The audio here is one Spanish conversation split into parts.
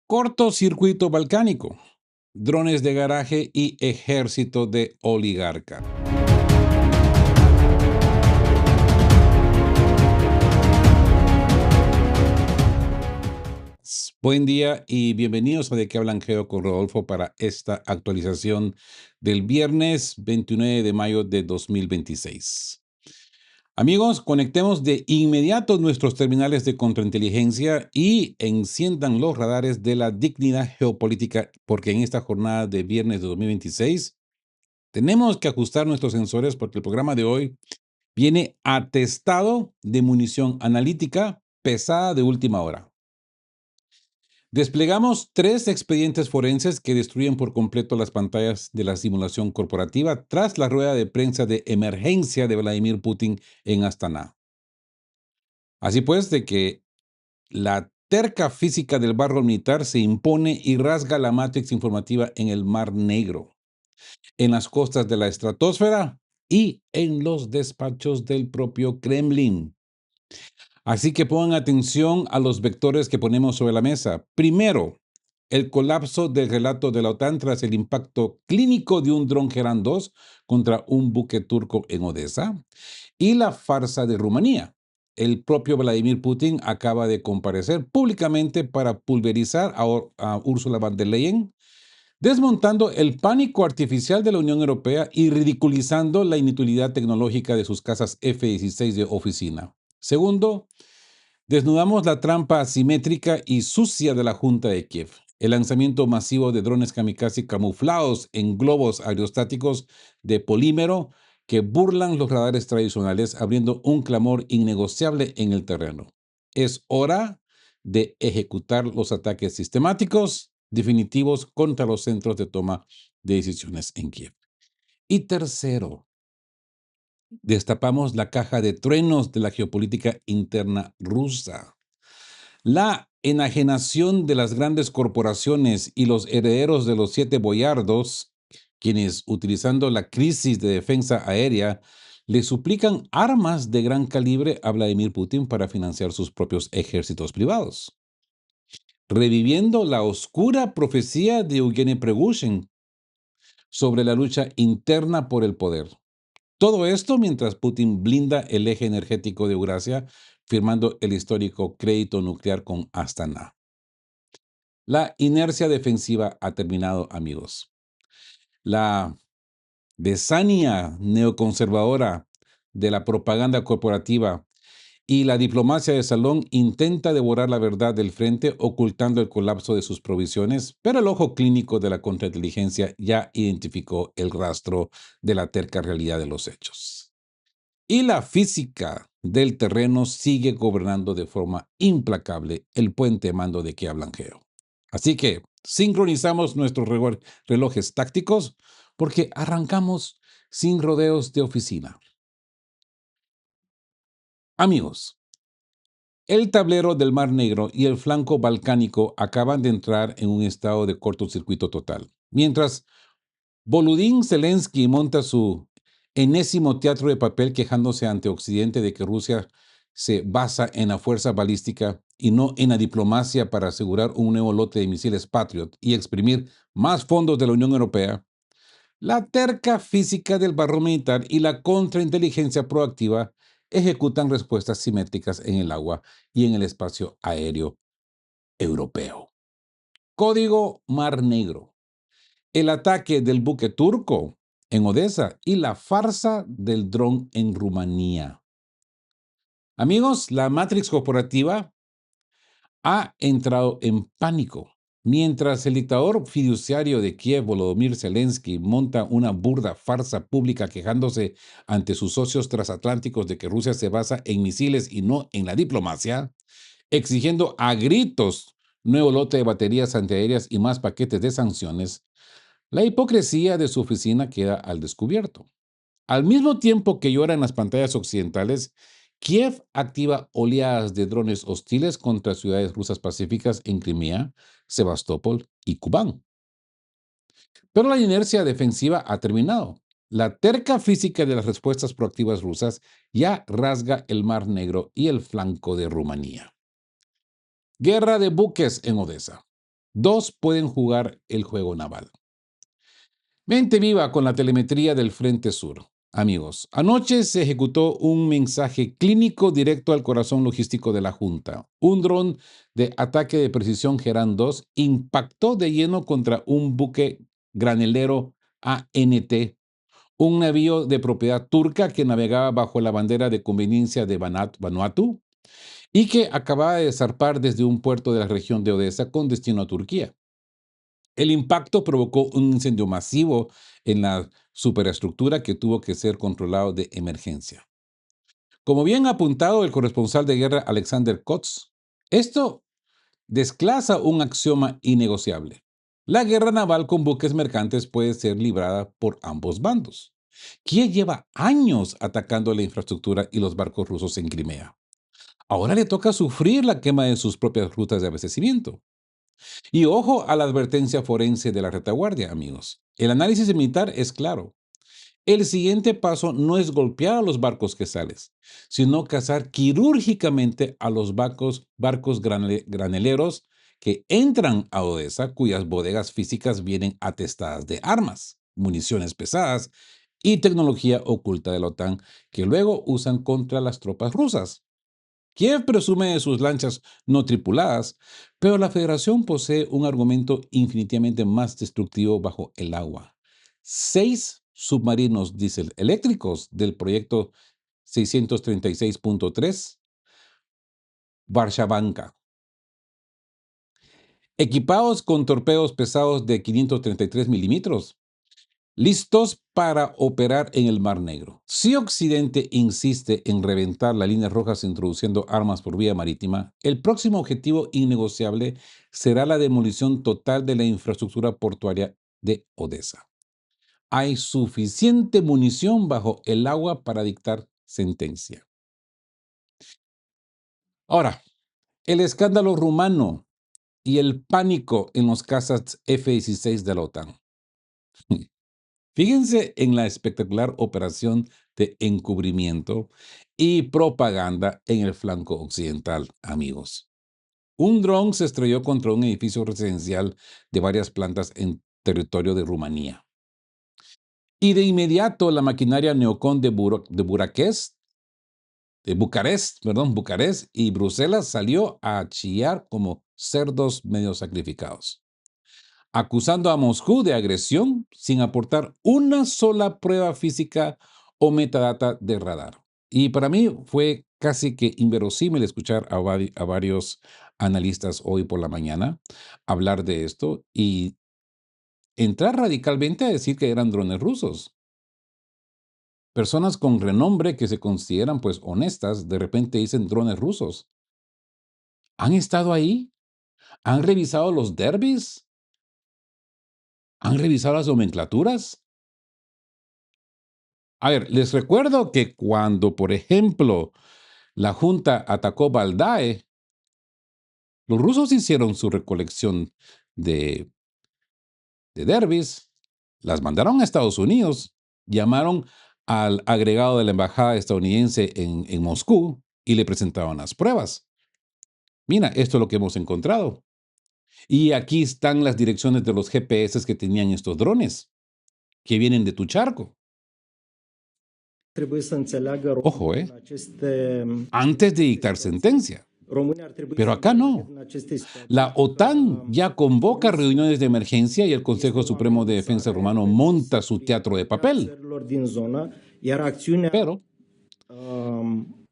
Cortocircuito balcánico, drones de garaje y ejército de oligarca. Buen día y bienvenidos a De qué hablan Geo con Rodolfo para esta actualización del viernes 29 de mayo de 2026. Amigos, conectemos de inmediato nuestros terminales de contrainteligencia y enciendan los radares de la dignidad geopolítica, porque en esta jornada de viernes de 2026 tenemos que ajustar nuestros sensores porque el programa de hoy viene atestado de munición analítica pesada de última hora. Desplegamos 3 expedientes forenses que destruyen por completo las pantallas de la simulación corporativa tras la rueda de prensa de emergencia de Vladimir Putin en Astana. Así pues, de que la terca física del barro militar se impone y rasga la matrix informativa en el Mar Negro, en las costas de la estratosfera y en los despachos del propio Kremlin. Así que pongan atención a los vectores que ponemos sobre la mesa. Primero, el colapso del relato de la OTAN tras el impacto clínico de un dron Geran 2 contra un buque turco en Odessa y la farsa de Rumanía. El propio Vladimir Putin acaba de comparecer públicamente para pulverizar a Ursula von der Leyen, desmontando el pánico artificial de la Unión Europea y ridiculizando la inutilidad tecnológica de sus casas F-16 de oficina. Segundo, desnudamos la trampa asimétrica y sucia de la Junta de Kiev. El lanzamiento masivo de drones kamikaze camuflados en globos aerostáticos de polímero que burlan los radares tradicionales, abriendo un clamor innegociable en el terreno. Es hora de ejecutar los ataques sistemáticos definitivos contra los centros de toma de decisiones en Kiev. Y tercero, destapamos la caja de truenos de la geopolítica interna rusa. La enajenación de las grandes corporaciones y los herederos de los 7 boyardos, quienes, utilizando la crisis de defensa aérea, le suplican armas de gran calibre a Vladimir Putin para financiar sus propios ejércitos privados, reviviendo la oscura profecía de Eugene Prigozhin sobre la lucha interna por el poder. Todo esto mientras Putin blinda el eje energético de Eurasia, firmando el histórico crédito nuclear con Astana. La inercia defensiva ha terminado, amigos. La besania neoconservadora de la propaganda corporativa y la diplomacia de salón intenta devorar la verdad del frente, ocultando el colapso de sus provisiones, pero el ojo clínico de la contrainteligencia ya identificó el rastro de la terca realidad de los hechos. Y la física del terreno sigue gobernando de forma implacable el puente mando de que hablan Geo. Así que sincronizamos nuestros relojes tácticos porque arrancamos sin rodeos de oficina. Amigos, el tablero del Mar Negro y el flanco balcánico acaban de entrar en un estado de cortocircuito total. Mientras Volodymyr Zelensky monta su enésimo teatro de papel quejándose ante Occidente de que Rusia se basa en la fuerza balística y no en la diplomacia para asegurar un nuevo lote de misiles Patriot y exprimir más fondos de la Unión Europea, la terca física del barro militar y la contrainteligencia proactiva ejecutan respuestas simétricas en el agua y en el espacio aéreo europeo. Código Mar Negro. El ataque del buque turco en Odessa y la farsa del dron en Rumanía. Amigos, la Matrix corporativa ha entrado en pánico. Mientras el dictador fiduciario de Kiev, Volodymyr Zelensky, monta una burda farsa pública quejándose ante sus socios transatlánticos de que Rusia se basa en misiles y no en la diplomacia, exigiendo a gritos nuevo lote de baterías antiaéreas y más paquetes de sanciones, la hipocresía de su oficina queda al descubierto. Al mismo tiempo que llora en las pantallas occidentales, Kiev activa oleadas de drones hostiles contra ciudades rusas pacíficas en Crimea, Sebastopol y Kubán. Pero la inercia defensiva ha terminado. La terca física de las respuestas proactivas rusas ya rasga el Mar Negro y el flanco de Rumanía. Guerra de buques en Odessa. 2 pueden jugar el juego naval. Mente viva con la telemetría del Frente Sur. Amigos, anoche se ejecutó un mensaje clínico directo al corazón logístico de la Junta. Un dron de ataque de precisión Geran 2 impactó de lleno contra un buque granelero ANT, un navío de propiedad turca que navegaba bajo la bandera de conveniencia de Vanuatu y que acababa de zarpar desde un puerto de la región de Odesa con destino a Turquía. El impacto provocó un incendio masivo en la superestructura que tuvo que ser controlado de emergencia. Como bien ha apuntado el corresponsal de guerra Alexander Kotz, esto desclasa un axioma innegociable. La guerra naval con buques mercantes puede ser librada por ambos bandos. Kiev lleva años atacando la infraestructura y los barcos rusos en Crimea. Ahora le toca sufrir la quema de sus propias rutas de abastecimiento. Y ojo a la advertencia forense de la retaguardia, amigos. El análisis militar es claro. El siguiente paso no es golpear a los barcos quesales, sino cazar quirúrgicamente a los barcos graneleros que entran a Odessa, cuyas bodegas físicas vienen atestadas de armas, municiones pesadas y tecnología oculta de la OTAN que luego usan contra las tropas rusas. Kiev presume de sus lanchas no tripuladas, pero la Federación posee un argumento infinitivamente más destructivo bajo el agua. 6 submarinos diésel eléctricos del proyecto 636.3 Varshavanka, equipados con torpedos pesados de 533 milímetros, listos para operar en el Mar Negro. Si Occidente insiste en reventar las líneas rojas introduciendo armas por vía marítima, el próximo objetivo innegociable será la demolición total de la infraestructura portuaria de Odessa. Hay suficiente munición bajo el agua para dictar sentencia. Ahora, el escándalo rumano y el pánico en los cazas F-16 de la OTAN. Fíjense en la espectacular operación de encubrimiento y propaganda en el flanco occidental, amigos. Un dron se estrelló contra un edificio residencial de varias plantas en territorio de Rumanía. Y de inmediato la maquinaria neocon de Bucarest y Bruselas salió a chillar como cerdos medio sacrificados, acusando a Moscú de agresión sin aportar una sola prueba física o metadata de radar. Y para mí fue casi que inverosímil escuchar a varios analistas hoy por la mañana hablar de esto y entrar radicalmente a decir que eran drones rusos. Personas con renombre que se consideran pues honestas, de repente dicen drones rusos. ¿Han estado ahí? ¿Han revisado los derbis? ¿Han revisado las nomenclaturas? A ver, les recuerdo que cuando, por ejemplo, la Junta atacó Valdai, los rusos hicieron su recolección de, de derbis, las mandaron a Estados Unidos, llamaron al agregado de la embajada estadounidense en Moscú y le presentaban las pruebas. Mira, esto es lo que hemos encontrado. Y aquí están las direcciones de los GPS que tenían estos drones, que vienen de tu charco. Ojo, antes de dictar sentencia. Pero acá no. La OTAN ya convoca reuniones de emergencia y el Consejo Supremo de Defensa rumano monta su teatro de papel. Pero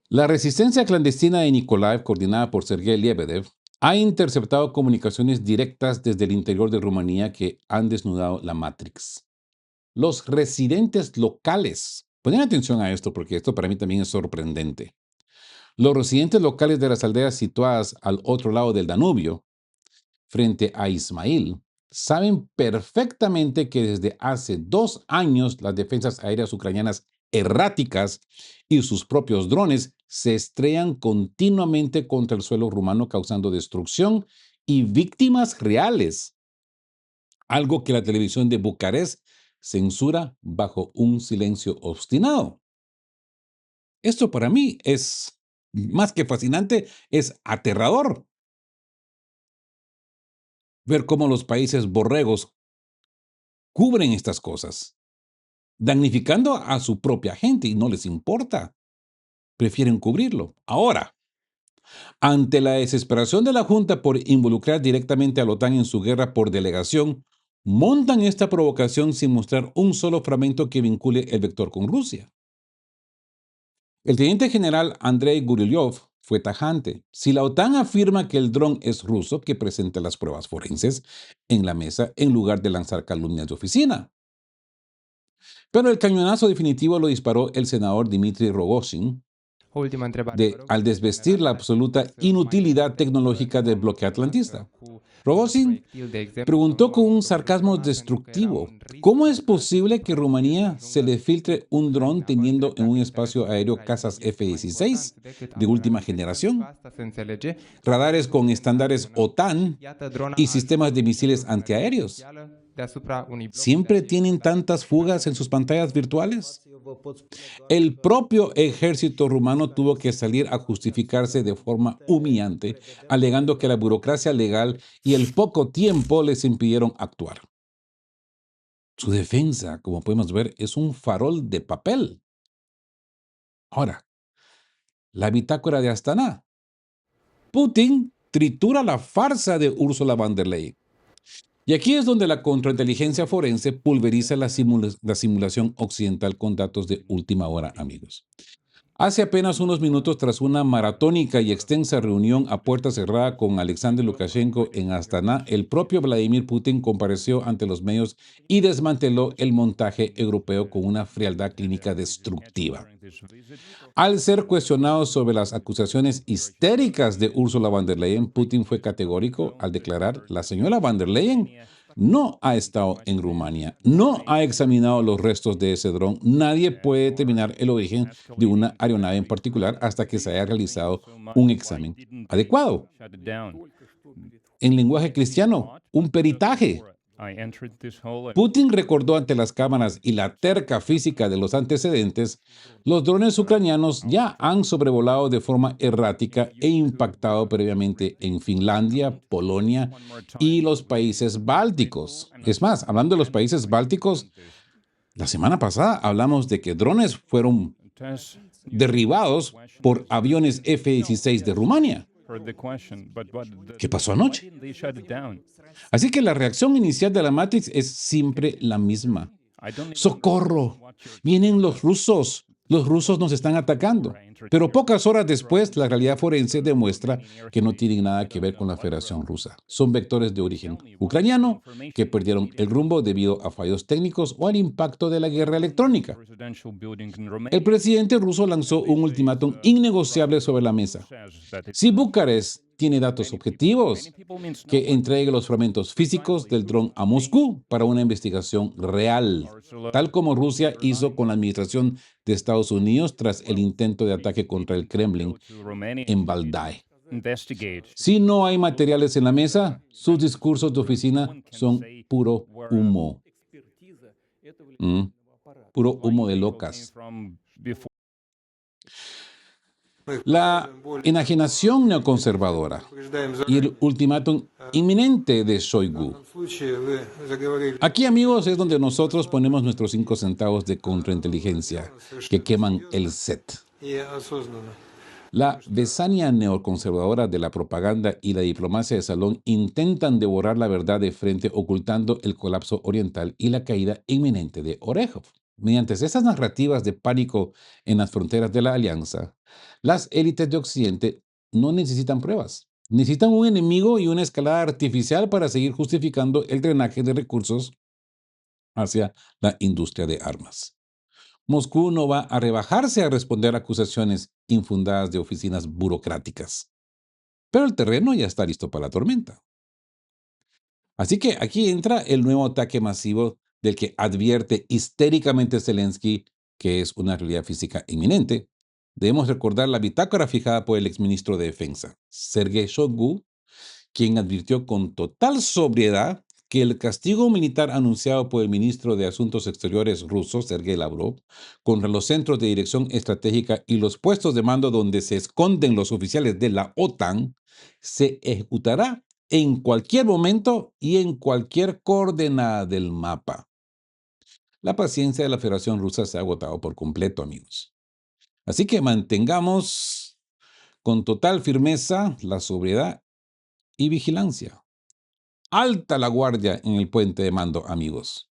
la resistencia clandestina de Nikolaev, coordinada por Sergei Lebedev, ha interceptado comunicaciones directas desde el interior de Rumanía que han desnudado la Matrix. Los residentes locales, ponen atención a esto porque esto para mí también es sorprendente. Los residentes locales de las aldeas situadas al otro lado del Danubio, frente a Ismail, saben perfectamente que desde hace 2 años las defensas aéreas ucranianas erráticas y sus propios drones se estrellan continuamente contra el suelo rumano causando destrucción y víctimas reales, algo que la televisión de Bucarest censura bajo un silencio obstinado. Esto para mí es más que fascinante, es aterrador. ver cómo los países borregos cubren estas cosas, damnificando a su propia gente y no les importa. Prefieren cubrirlo. Ahora, ante la desesperación de la Junta por involucrar directamente a la OTAN en su guerra por delegación, montan esta provocación sin mostrar un solo fragmento que vincule el vector con Rusia. El teniente general Andrei Guryov fue tajante. Si la OTAN afirma que el dron es ruso, que presente las pruebas forenses en la mesa en lugar de lanzar calumnias de oficina. Pero el cañonazo definitivo lo disparó el senador Dmitry Rogozin, Ultima întrebare, vă rog, al desvestir la absoluta inutilidad tecnológica del bloque atlantista. Rogozin preguntó con un sarcasmo destructivo, ¿cómo es posible que Rumanía se le filtre un dron teniendo en un espacio aéreo cazas F-16 de última generación, radares con estándares OTAN y sistemas de misiles antiaéreos? ¿Siempre tienen tantas fugas en sus pantallas virtuales? El propio ejército rumano tuvo que salir a justificarse de forma humillante, alegando que la burocracia legal y el poco tiempo les impidieron actuar. Su defensa, como podemos ver, es un farol de papel. Ahora, la bitácora de Astana. Putin tritura la farsa de Ursula von der Leyen. Y aquí es donde la contrainteligencia forense pulveriza la simulación occidental con datos de última hora, amigos. Hace apenas unos minutos, tras una maratónica y extensa reunión a puerta cerrada con Alexander Lukashenko en Astana, el propio Vladimir Putin compareció ante los medios y desmanteló el montaje europeo con una frialdad clínica destructiva. Al ser cuestionado sobre las acusaciones histéricas de Ursula von der Leyen, Putin fue categórico al declarar: la señora von der Leyen no ha estado en Rumania, no ha examinado los restos de ese dron. Nadie puede determinar el origen de una aeronave en particular hasta que se haya realizado un examen adecuado. En lenguaje cristiano, un peritaje. Putin recordó ante las cámaras y la terca física de los antecedentes, los drones ucranianos ya han sobrevolado de forma errática e impactado previamente en Finlandia, Polonia y los países bálticos. Es más, hablando de los países bálticos, la semana pasada hablamos de que drones fueron derribados por aviones F-16 de Rumania. ¿Qué pasó anoche? Así que la reacción inicial de la Matrix es siempre la misma. ¡Socorro! Vienen los rusos. Los rusos nos están atacando. Pero pocas horas después, la realidad forense demuestra que no tienen nada que ver con la Federación Rusa. Son vectores de origen ucraniano que perdieron el rumbo debido a fallos técnicos o al impacto de la guerra electrónica. El presidente ruso lanzó un ultimátum innegociable sobre la mesa. Si Bucarest tiene datos objetivos, que entregue los fragmentos físicos del dron a Moscú para una investigación real, tal como Rusia hizo con la administración de Estados Unidos tras el intento de ataque contra el Kremlin en Valdai. Si no hay materiales en la mesa, sus discursos de oficina son puro humo. Puro humo de locas. La enajenación neoconservadora y el ultimátum inminente de Shoigu. Aquí, amigos, es donde nosotros ponemos nuestros 5 centavos de contrainteligencia que queman el set. La besania neoconservadora de la propaganda y la diplomacia de salón intentan devorar la verdad de frente, ocultando el colapso oriental y la caída inminente de Orejov. Mediante esas narrativas de pánico en las fronteras de la alianza, las élites de Occidente no necesitan pruebas. Necesitan un enemigo y una escalada artificial para seguir justificando el drenaje de recursos hacia la industria de armas. Moscú no va a rebajarse a responder a acusaciones infundadas de oficinas burocráticas. Pero el terreno ya está listo para la tormenta. Así que aquí entra el nuevo ataque masivo del que advierte histéricamente Zelensky que es una realidad física inminente. Debemos recordar la bitácora fijada por el exministro de Defensa, Sergei Shoigu, quien advirtió con total sobriedad que el castigo militar anunciado por el ministro de Asuntos Exteriores ruso, Sergei Lavrov, contra los centros de dirección estratégica y los puestos de mando donde se esconden los oficiales de la OTAN, se ejecutará en cualquier momento y en cualquier coordenada del mapa. La paciencia de la Federación Rusa se ha agotado por completo, amigos. Así que mantengamos con total firmeza la sobriedad y vigilancia. Alta la guardia en el puente de mando, amigos.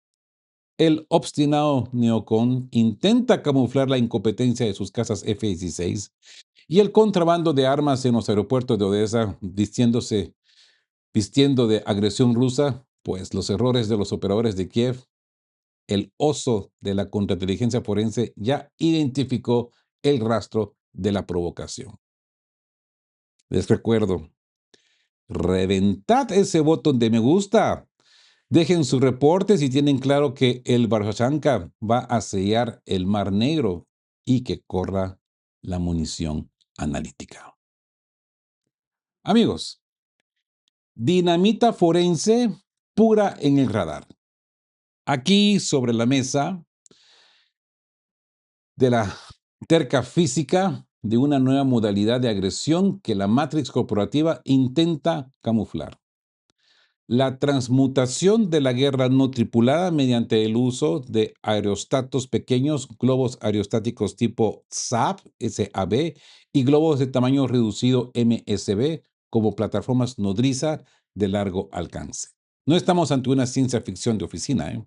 El obstinado neocon intenta camuflar la incompetencia de sus casas F-16 y el contrabando de armas en los aeropuertos de Odessa, vistiendo de agresión rusa, pues los errores de los operadores de Kiev, el oso de la contrainteligencia forense ya identificó el rastro de la provocación. Les recuerdo, reventad ese botón de me gusta. Dejen su reporte si tienen claro que el Barjashanka va a sellar el Mar Negro y que corra la munición analítica. Amigos, dinamita forense pura en el radar. Aquí sobre la mesa de la terca física de una nueva modalidad de agresión que la Matrix corporativa intenta camuflar. La transmutación de la guerra no tripulada mediante el uso de aerostatos pequeños, globos aerostáticos tipo SAB, y globos de tamaño reducido MSB como plataformas nodriza de largo alcance. No estamos ante una ciencia ficción de oficina,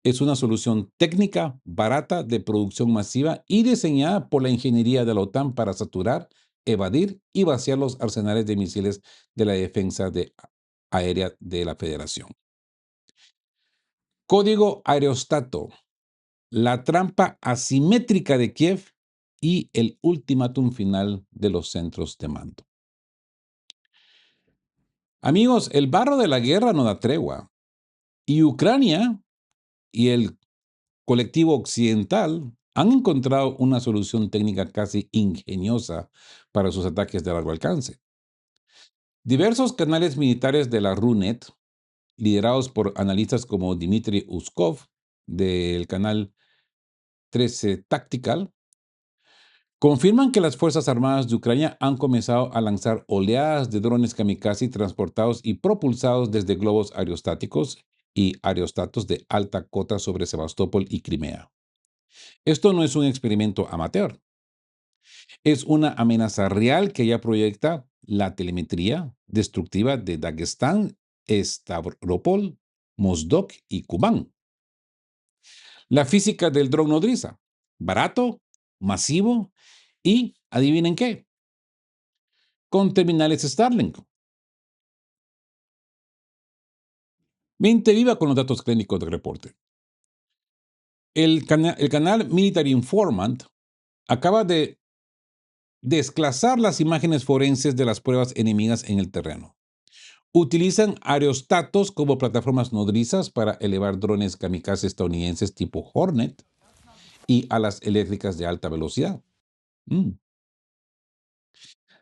Es una solución técnica, barata, de producción masiva y diseñada por la ingeniería de la OTAN para saturar, evadir y vaciar los arsenales de misiles de la defensa aérea de la Federación. Código aerostato, la trampa asimétrica de Kiev y el ultimátum final de los centros de mando. Amigos, el barro de la guerra no da tregua y Ucrania y el colectivo occidental han encontrado una solución técnica casi ingeniosa para sus ataques de largo alcance. Diversos canales militares de la RUNET, liderados por analistas como Dmitry Uskov, del canal 13 Tactical, confirman que las Fuerzas Armadas de Ucrania han comenzado a lanzar oleadas de drones kamikaze transportados y propulsados desde globos aerostáticos y aerostatos de alta cota sobre Sebastopol y Crimea. Esto no es un experimento amateur. Es una amenaza real que ya proyecta la telemetría destructiva de Dagestán, Stavropol, Mozdok y Kubán. La física del dron nodriza. Barato, masivo y, adivinen qué, con terminales Starlink. Mente viva con los datos clínicos del reporte. El canal Military Informant acaba de desclasar las imágenes forenses de las pruebas enemigas en el terreno. Utilizan aerostatos como plataformas nodrizas para elevar drones kamikaze estadounidenses tipo Hornet y alas eléctricas de alta velocidad.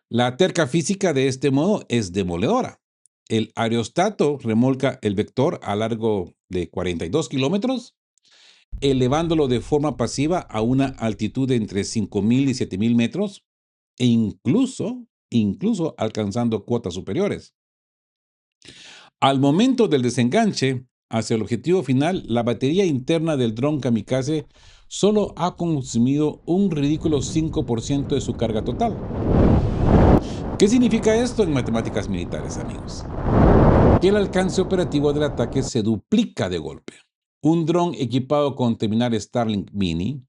La terca física de este modo es demoledora. El aerostato remolca el vector a largo de 42 kilómetros, elevándolo de forma pasiva a una altitud de entre 5.000 y 7.000 metros e incluso alcanzando cotas superiores. Al momento del desenganche hacia el objetivo final, la batería interna del dron kamikaze solo ha consumido un ridículo 5% de su carga total. ¿Qué significa esto en matemáticas militares, amigos? Que el alcance operativo del ataque se duplica de golpe. Un dron equipado con terminal Starlink Mini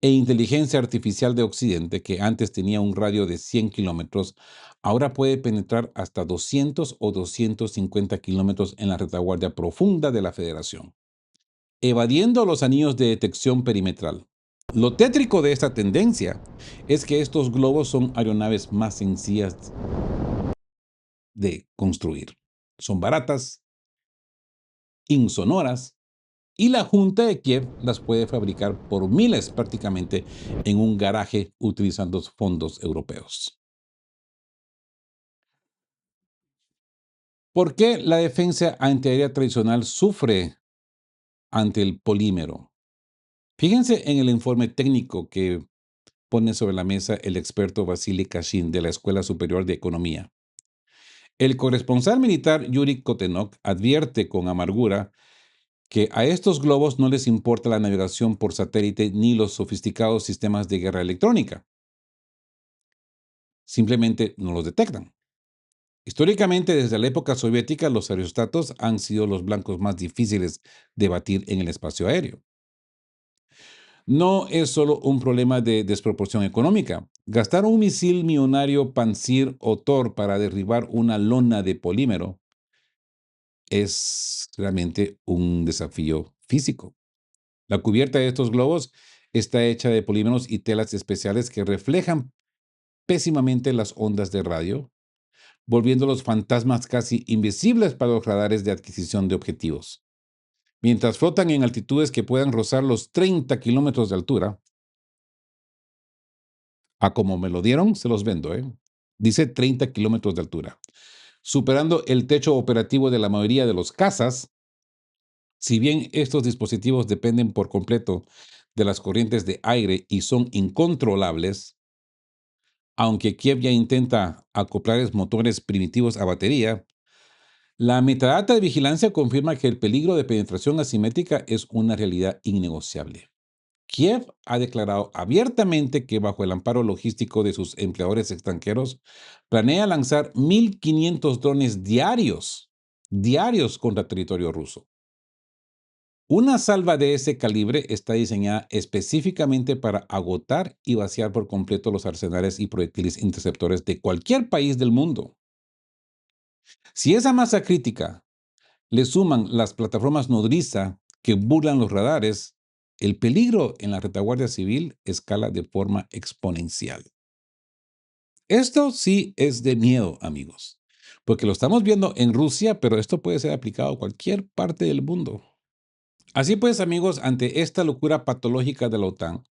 e inteligencia artificial de Occidente, que antes tenía un radio de 100 kilómetros, ahora puede penetrar hasta 200 o 250 kilómetros en la retaguardia profunda de la Federación, evadiendo los anillos de detección perimetral. Lo tétrico de esta tendencia es que estos globos son aeronaves más sencillas de construir. Son baratas, insonoras, y la Junta de Kiev las puede fabricar por miles prácticamente en un garaje utilizando fondos europeos. ¿Por qué la defensa antiaérea tradicional sufre ante el polímero? Fíjense en el informe técnico que pone sobre la mesa el experto Vasily Kashin de la Escuela Superior de Economía. El corresponsal militar Yuri Kotenok advierte con amargura que a estos globos no les importa la navegación por satélite ni los sofisticados sistemas de guerra electrónica. Simplemente no los detectan. Históricamente, desde la época soviética, los aerostatos han sido los blancos más difíciles de batir en el espacio aéreo. No es solo un problema de desproporción económica. Gastar un misil millonario Pansir o Tor para derribar una lona de polímero es realmente un desafío físico. La cubierta de estos globos está hecha de polímeros y telas especiales que reflejan pésimamente las ondas de radio, volviéndolos fantasmas casi invisibles para los radares de adquisición de objetivos. Mientras flotan en altitudes que puedan rozar los 30 kilómetros de altura, a como me lo dieron, se los vendo, ¿eh? Dice 30 kilómetros de altura. Superando el techo operativo de la mayoría de los cazas, si bien estos dispositivos dependen por completo de las corrientes de aire y son incontrolables, aunque Kiev ya intenta acoplar motores primitivos a batería, la metadata de vigilancia confirma que el peligro de penetración asimétrica es una realidad innegociable. Kiev ha declarado abiertamente que bajo el amparo logístico de sus empleadores extranjeros, planea lanzar 1.500 drones diarios contra territorio ruso. Una salva de ese calibre está diseñada específicamente para agotar y vaciar por completo los arsenales y proyectiles interceptores de cualquier país del mundo. Si esa masa crítica le suman las plataformas nodriza que burlan los radares, el peligro en la retaguardia civil escala de forma exponencial. Esto sí es de miedo, amigos, porque lo estamos viendo en Rusia, pero esto puede ser aplicado a cualquier parte del mundo. Así pues, amigos, ante esta locura patológica de la OTAN,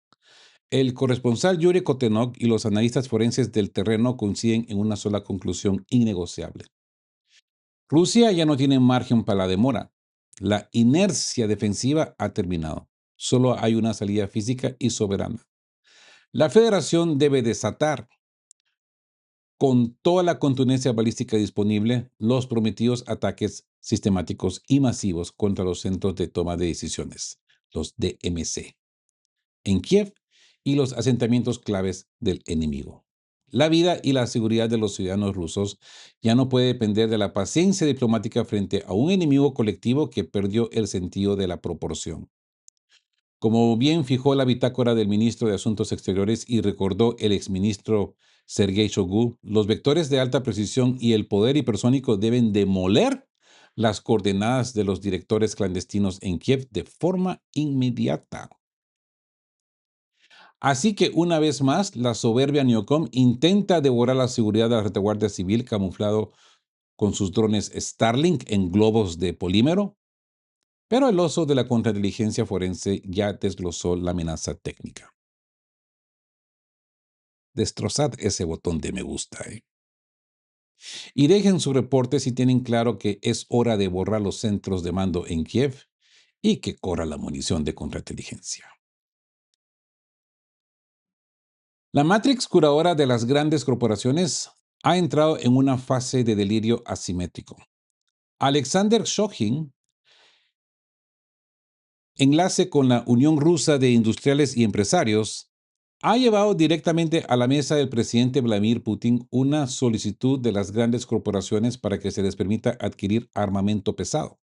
el corresponsal Yuri Kotenok y los analistas forenses del terreno coinciden en una sola conclusión innegociable. Rusia ya no tiene margen para la demora. La inercia defensiva ha terminado. Solo hay una salida física y soberana. La Federación debe desatar, con toda la contundencia balística disponible, los prometidos ataques sistemáticos y masivos contra los centros de toma de decisiones, los DMC, en Kiev y los asentamientos claves del enemigo. La vida y la seguridad de los ciudadanos rusos ya no puede depender de la paciencia diplomática frente a un enemigo colectivo que perdió el sentido de la proporción. Como bien fijó la bitácora del ministro de Asuntos Exteriores y recordó el exministro Sergei Shoigu, los vectores de alta precisión y el poder hipersónico deben demoler las coordenadas de los directores clandestinos en Kiev de forma inmediata. Así que una vez más, la soberbia Neocom intenta devorar la seguridad de la retaguardia civil camuflado con sus drones Starlink en globos de polímero, pero el oso de la contrainteligencia forense ya desglosó la amenaza técnica. Destrozad ese botón de me gusta, y dejen su reporte si tienen claro que es hora de borrar los centros de mando en Kiev y que corra la munición de contrainteligencia. La Matrix curadora de las grandes corporaciones ha entrado en una fase de delirio asimétrico. Alexander Shokhin, enlace con la Unión Rusa de Industriales y Empresarios, ha llevado directamente a la mesa del presidente Vladimir Putin una solicitud de las grandes corporaciones para que se les permita adquirir armamento pesado,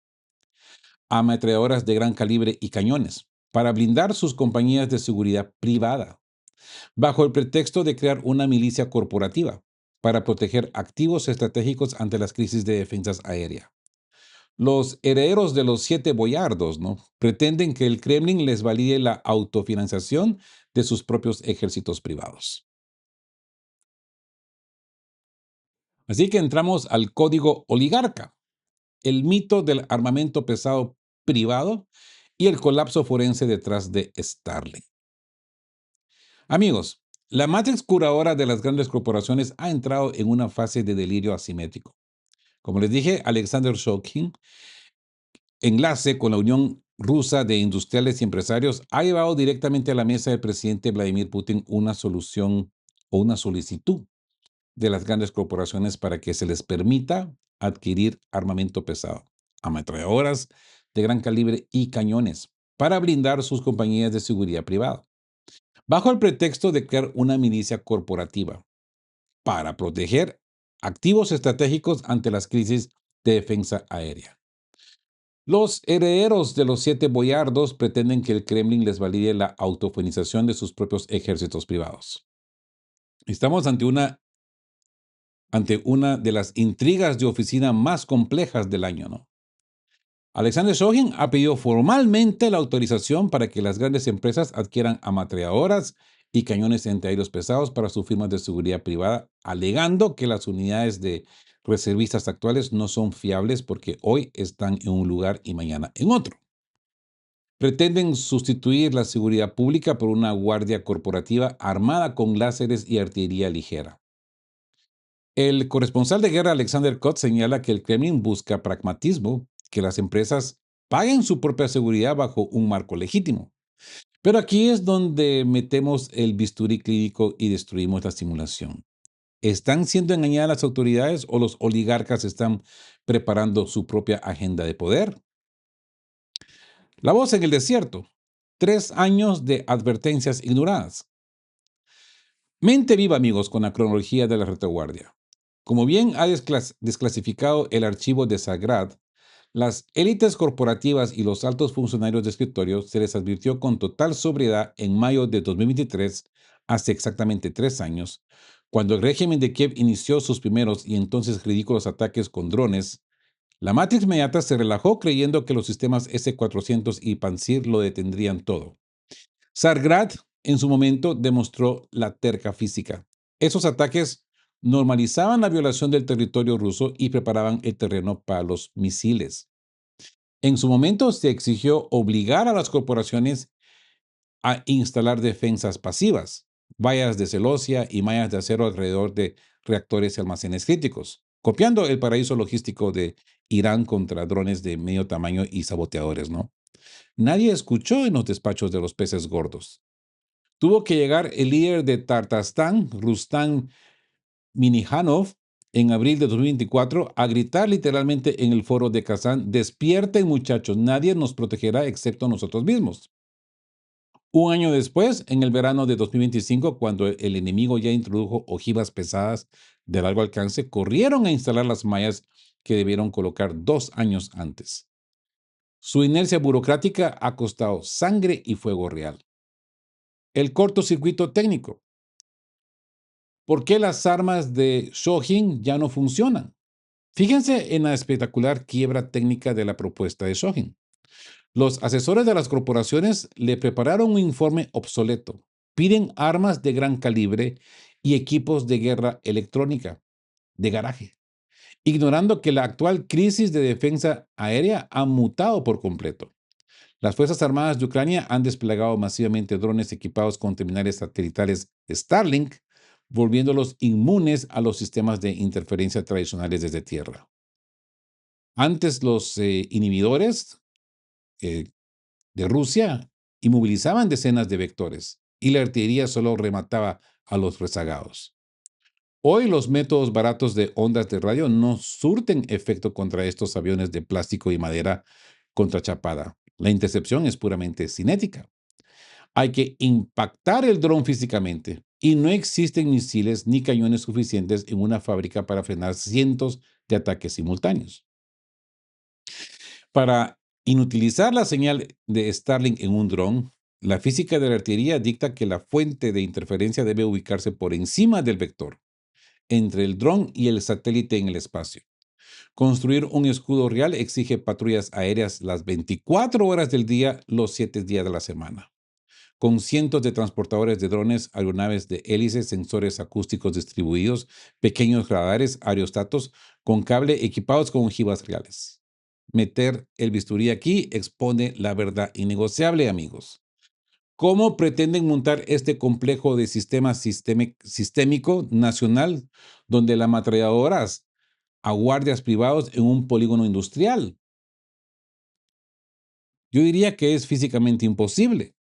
ametralladoras de gran calibre y cañones, para blindar sus compañías de seguridad privada, bajo el pretexto de crear una milicia corporativa para proteger activos estratégicos ante las crisis de defensas aérea. Los herederos de los 7 boyardos, ¿no?, pretenden que el Kremlin les valide la autofinanciación de sus propios ejércitos privados. Así que entramos al código oligarca, el mito del armamento pesado privado y el colapso forense detrás de Starlink. Amigos, la matrix curadora de las grandes corporaciones ha entrado en una fase de delirio asimétrico. Como les dije, Alexander Shokhin, enlace con la Unión Rusa de Industriales y Empresarios, ha llevado directamente a la mesa del presidente Vladimir Putin una solución o una solicitud de las grandes corporaciones para que se les permita adquirir armamento pesado, ametralladoras de gran calibre y cañones para blindar sus compañías de seguridad privada, bajo el pretexto de crear una milicia corporativa para proteger activos estratégicos ante las crisis de defensa aérea. Los herederos de los 7 boyardos pretenden que el Kremlin les valide la autofonización de sus propios ejércitos privados. Estamos ante una de las intrigas de oficina más complejas del año, ¿no? Alexander Shogin ha pedido formalmente la autorización para que las grandes empresas adquieran ametralladoras y cañones antiaéreos pesados para sus firmas de seguridad privada, alegando que las unidades de reservistas actuales no son fiables porque hoy están en un lugar y mañana en otro. Pretenden sustituir la seguridad pública por una guardia corporativa armada con láseres y artillería ligera. El corresponsal de guerra Alexander Kotz señala que el Kremlin busca pragmatismo, que las empresas paguen su propia seguridad bajo un marco legítimo. Pero aquí es donde metemos el bisturí clínico y destruimos la simulación. ¿Están siendo engañadas las autoridades o los oligarcas están preparando su agenda agenda de poder? La voz en el desierto. 3 años de advertencias ignoradas. Mente viva, amigos, con la cronología de la retaguardia. Como bien ha desclasificado el archivo de Sagrad, las élites corporativas y los altos funcionarios de escritorio se les advirtió con total sobriedad en mayo de 2023, hace exactamente 3 años, cuando el régimen de Kiev inició sus primeros y entonces ridículos ataques con drones. La Matrix inmediata se relajó creyendo que los sistemas S-400 y Pansir lo detendrían todo. Sargrad, en su momento, demostró la terca física. Esos ataques normalizaban la violación del territorio ruso y preparaban el terreno para los misiles. En su momento se exigió obligar a las corporaciones a instalar defensas pasivas, vallas de celosia y mallas de acero alrededor de reactores y almacenes críticos, copiando el paraíso logístico de Irán contra drones de medio tamaño y saboteadores, ¿no? Nadie escuchó en los despachos de los peces gordos. Tuvo que llegar el líder de Tartastán, Rustam Minihanov, en abril de 2024, a gritar literalmente en el foro de Kazán: despierten muchachos, nadie nos protegerá excepto nosotros mismos. Un año después, en el verano de 2025, cuando el enemigo ya introdujo ojivas pesadas de largo alcance, corrieron a instalar las mallas que debieron colocar 2 años antes. Su inercia burocrática ha costado sangre y fuego real. El cortocircuito técnico. ¿Por qué las armas de Shogin ya no funcionan? Fíjense en la espectacular quiebra técnica de la propuesta de Shogin. Los asesores de las corporaciones le prepararon un informe obsoleto. Piden armas de gran calibre y equipos de guerra electrónica de garaje, ignorando que la actual crisis de defensa aérea ha mutado por completo. Las Fuerzas Armadas de Ucrania han desplegado masivamente drones equipados con terminales satelitales Starlink, volviéndolos inmunes a los sistemas de interferencia tradicionales desde tierra. Antes los inhibidores eh, de Rusia inmovilizaban decenas de vectores y la artillería solo remataba a los rezagados. Hoy los métodos baratos de ondas de radio no surten efecto contra estos aviones de plástico y madera contrachapada. La intercepción es puramente cinética. Hay que impactar el dron físicamente y no existen misiles ni cañones suficientes en una fábrica para frenar cientos de ataques simultáneos. Para inutilizar la señal de Starlink en un dron, la física de la artillería dicta que la fuente de interferencia debe ubicarse por encima del vector, entre el dron y el satélite en el espacio. Construir un escudo real exige patrullas aéreas las 24 horas del día, los 7 días de la semana, con cientos de transportadores de drones, aeronaves de hélices, sensores acústicos distribuidos, pequeños radares, aerostatos con cable equipados con ojivas reales. Meter el bisturí aquí expone la verdad innegociable, amigos. ¿Cómo pretenden montar este complejo de sistema sistémico nacional donde la ametralladoras a guardias privados en un polígono industrial? Yo diría que es físicamente imposible.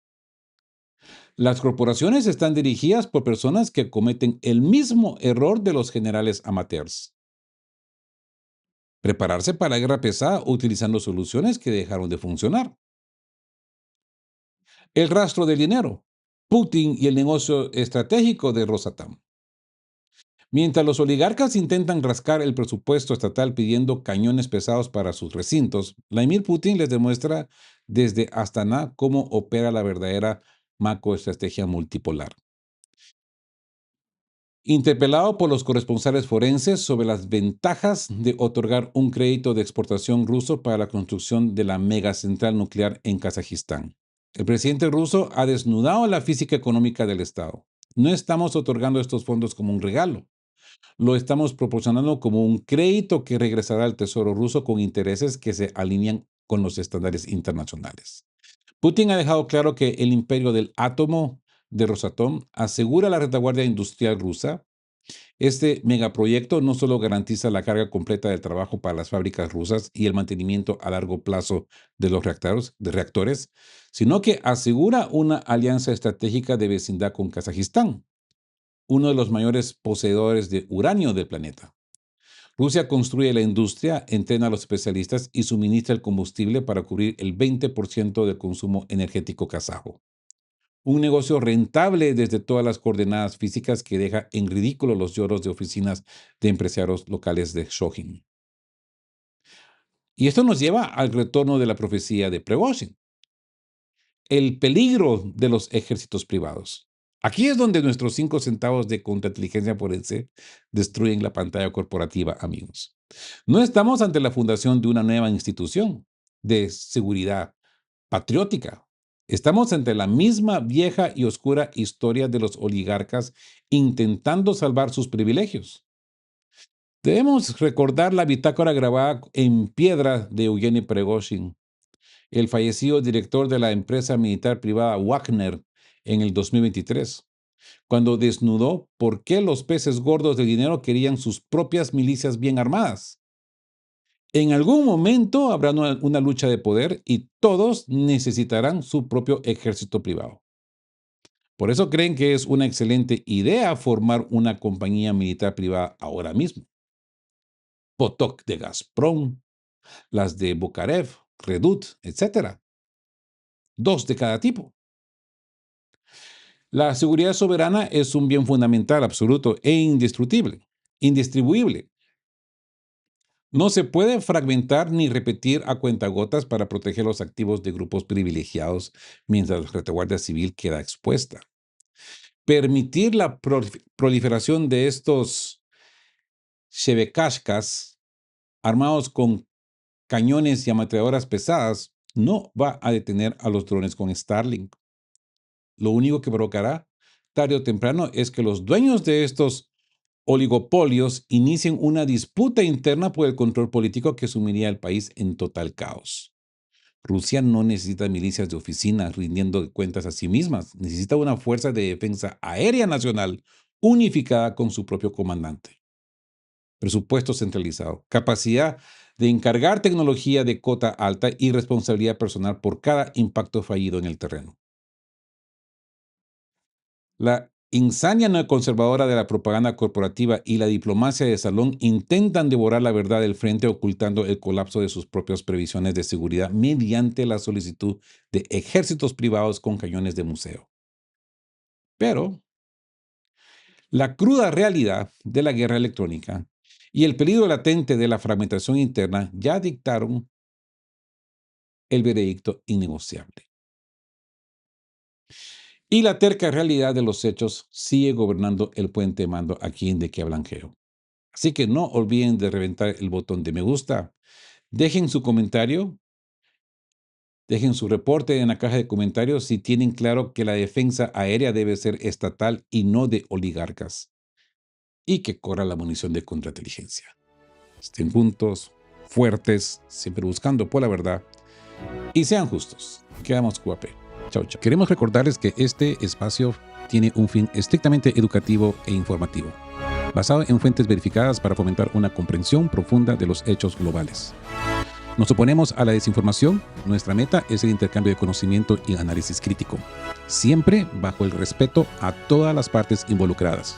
Las corporaciones están dirigidas por personas que cometen el mismo error de los generales amateurs. Prepararse para la guerra pesada utilizando soluciones que dejaron de funcionar. El rastro del dinero, Putin y el negocio estratégico de Rosatom. Mientras los oligarcas intentan rascar el presupuesto estatal pidiendo cañones pesados para sus recintos, Vladimir Putin les demuestra desde Astana cómo opera la verdadera macroestrategia multipolar. Interpelado por los corresponsales forenses sobre las ventajas de otorgar un crédito de exportación ruso para la construcción de la megacentral nuclear en Kazajistán. El presidente ruso ha desnudado la física económica del Estado. No estamos otorgando estos fondos como un regalo. Lo estamos proporcionando como un crédito que regresará al Tesoro ruso con intereses que se alinean con los estándares internacionales. Putin ha dejado claro que el imperio del átomo de Rosatom asegura la retaguardia industrial rusa. Este megaproyecto no solo garantiza la carga completa del trabajo para las fábricas rusas y el mantenimiento a largo plazo de los reactores, sino que asegura una alianza estratégica de vecindad con Kazajistán, uno de los mayores poseedores de uranio del planeta. Rusia construye la industria, entrena a los especialistas y suministra el combustible para cubrir el 20% del consumo energético kazajo. Un negocio rentable desde todas las coordenadas físicas que deja en ridículo los lloros de oficinas de empresarios locales de Shojin. Y esto nos lleva al retorno de la profecía de Prigozhin. El peligro de los ejércitos privados. Aquí es donde nuestros 5 centavos de contrainteligencia forense destruyen la pantalla corporativa, amigos. No estamos ante la fundación de una nueva institución de seguridad patriótica. Estamos ante la misma vieja y oscura historia de los oligarcas intentando salvar sus privilegios. Debemos recordar la bitácora grabada en piedra de Eugeni Prigozhin, el fallecido director de la empresa militar privada Wagner en el 2023, cuando desnudó por qué los peces gordos del dinero querían sus propias milicias bien armadas. En algún momento habrá una lucha de poder y todos necesitarán su propio ejército privado. Por eso creen que es una excelente idea formar una compañía militar privada ahora mismo. Potok de Gazprom, las de Bukarev, Redut, etc. 2 de cada tipo. La seguridad soberana es un bien fundamental, absoluto e indistribuible. No se puede fragmentar ni repetir a cuentagotas para proteger los activos de grupos privilegiados mientras la retaguardia civil queda expuesta. Permitir la proliferación de estos shebekashkas armados con cañones y ametralladoras pesadas no va a detener a los drones con Starlink. Lo único que provocará, tarde o temprano, es que los dueños de estos oligopolios inicien una disputa interna por el control político que sumiría al país en total caos. Rusia no necesita milicias de oficina rindiendo cuentas a sí mismas, necesita una fuerza de defensa aérea nacional unificada con su propio comandante. Presupuesto centralizado, capacidad de encargar tecnología de cota alta y responsabilidad personal por cada impacto fallido en el terreno. La insania neoconservadora de la propaganda corporativa y la diplomacia de salón intentan devorar la verdad del frente ocultando el colapso de sus propias previsiones de seguridad mediante la solicitud de ejércitos privados con cañones de museo. Pero la cruda realidad de la guerra electrónica y el peligro latente de la fragmentación interna ya dictaron el veredicto innegociable. Y la terca realidad de los hechos sigue gobernando el puente de mando aquí en De Qué Hablan Geo. Así que no olviden de reventar el botón de me gusta. Dejen su comentario, dejen su reporte en la caja de comentarios si tienen claro que la defensa aérea debe ser estatal y no de oligarcas. Y que corra la munición de contrainteligencia. Estén juntos, fuertes, siempre buscando por la verdad. Y sean justos. Quedamos QAP. Chau, chau. Queremos recordarles que este espacio tiene un fin estrictamente educativo e informativo, basado en fuentes verificadas para fomentar una comprensión profunda de los hechos globales. Nos oponemos a la desinformación. Nuestra meta es el intercambio de conocimiento y análisis crítico, siempre bajo el respeto a todas las partes involucradas.